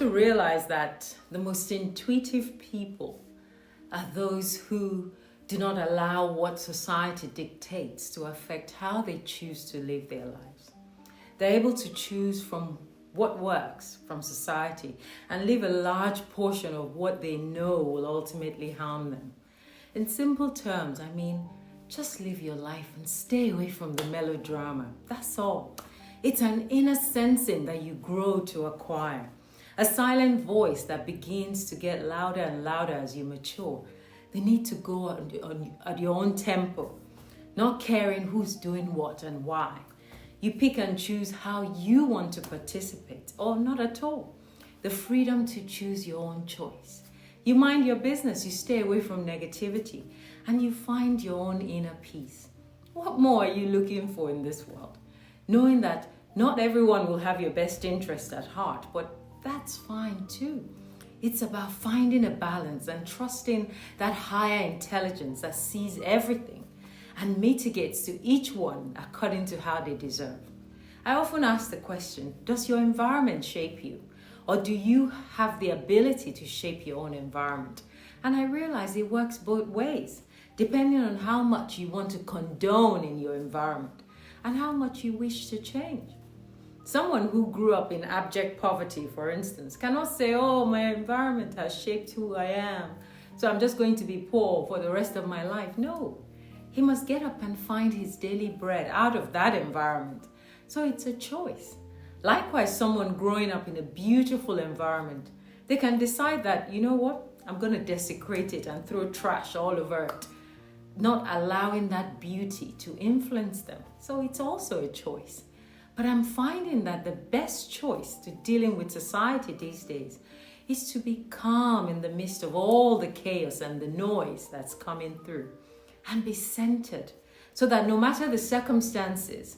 to realize that the most intuitive people are those who do not allow what society dictates to affect how they choose to live their lives. They're able to choose from what works from society and leave a large portion of what they know will ultimately harm them. In simple terms, just live your life and stay away from the melodrama. That's all. It's an inner sensing that you grow to acquire. A silent voice that begins to get louder and louder as you mature. They need to go at your own tempo, not caring who's doing what and why. You pick and choose how you want to participate, or not at all. The freedom to choose your own choice. You mind your business, you stay away from negativity, and you find your own inner peace. What more are you looking for in this world? Knowing that not everyone will have your best interest at heart, but that's fine too. It's about finding a balance and trusting that higher intelligence that sees everything and mitigates to each one according to how they deserve. I often ask the question, does your environment shape you? Or do you have the ability to shape your own environment? And I realize it works both ways, depending on how much you want to condone in your environment and how much you wish to change. Someone who grew up in abject poverty, for instance, cannot say, oh, my environment has shaped who I am, so I'm just going to be poor for the rest of my life. No, he must get up and find his daily bread out of that environment. So it's a choice. Likewise, someone growing up in a beautiful environment, they can decide that, you know what, I'm going to desecrate it and throw trash all over it, not allowing that beauty to influence them. So it's also a choice. But I'm finding that the best choice to dealing with society these days is to be calm in the midst of all the chaos and the noise that's coming through, and be centered so that no matter the circumstances,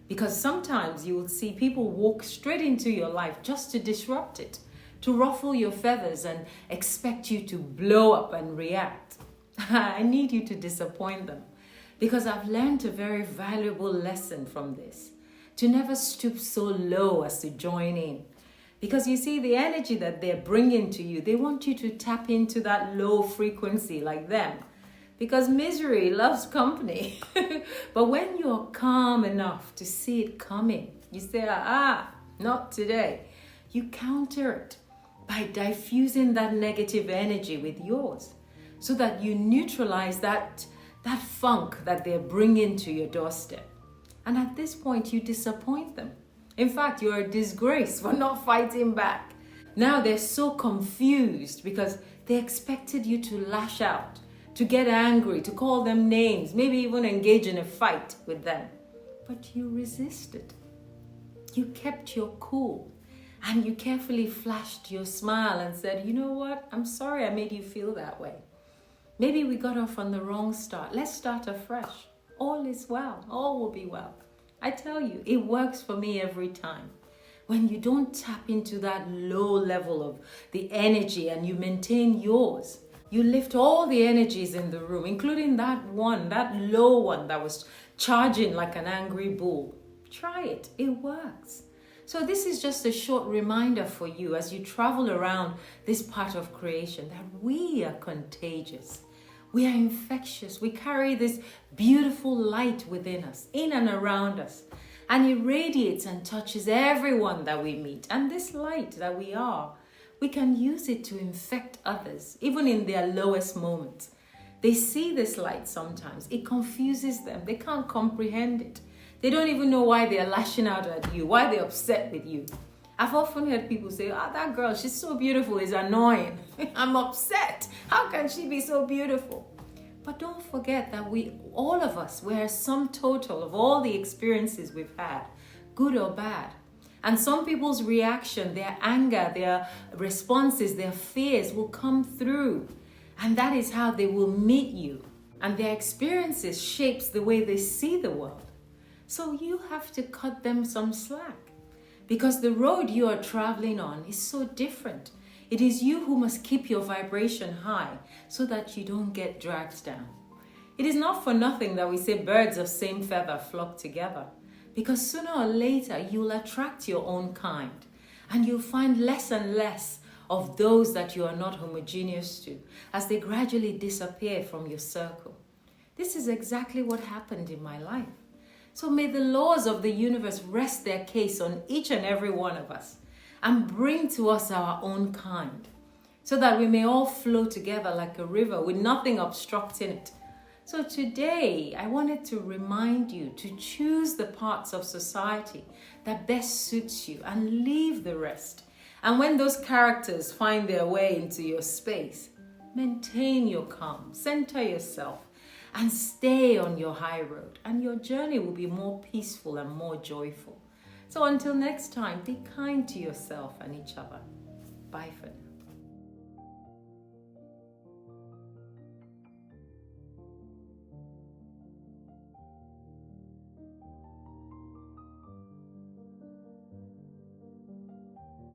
because sometimes you will see people walk straight into your life just to disrupt it, to ruffle your feathers and expect you to blow up and react. I need you to disappoint them, because I've learned a very valuable lesson from this. To never stoop so low as to join in. Because you see, the energy that they're bringing to you, they want you to tap into that low frequency like them. Because misery loves company. But when you're calm enough to see it coming, you say, not today. You counter it by diffusing that negative energy with yours, so that you neutralize that funk that they're bringing to your doorstep. And at this point, you disappoint them. In fact, you're a disgrace for not fighting back. Now they're so confused because they expected you to lash out, to get angry, to call them names, maybe even engage in a fight with them. But you resisted. You kept your cool, and you carefully flashed your smile and said, you know what? I'm sorry I made you feel that way. Maybe we got off on the wrong start. Let's start afresh. All is well. All will be well. I tell you, it works for me every time. When you don't tap into that low level of the energy and you maintain yours, you lift all the energies in the room, including that low one that was charging like an angry bull. Try it. It works. So this is just a short reminder for you as you travel around this part of creation that we are contagious. We are infectious. We carry this beautiful light within us, in and around us. And it radiates and touches everyone that we meet. And this light that we are, we can use it to infect others, even in their lowest moments. They see this light sometimes. It confuses them. They can't comprehend it. They don't even know why they're lashing out at you, why they're upset with you. I've often heard people say, that girl, she's so beautiful, is annoying. I'm upset. How can she be so beautiful? But don't forget that all of us, we're a sum total of all the experiences we've had, good or bad. And some people's reaction, their anger, their responses, their fears will come through. And that is how they will meet you. And their experiences shapes the way they see the world. So you have to cut them some slack. Because the road you are traveling on is so different. It is you who must keep your vibration high so that you don't get dragged down. It is not for nothing that we say birds of same feather flock together. Because sooner or later, you'll attract your own kind. And you'll find less and less of those that you are not homogeneous to as they gradually disappear from your circle. This is exactly what happened in my life. So may the laws of the universe rest their case on each and every one of us and bring to us our own kind, so that we may all flow together like a river with nothing obstructing it. So today, I wanted to remind you to choose the parts of society that best suits you and leave the rest. And when those characters find their way into your space, maintain your calm, center yourself, and stay on your high road. And your journey will be more peaceful and more joyful. So until next time, be kind to yourself and each other. Bye for now.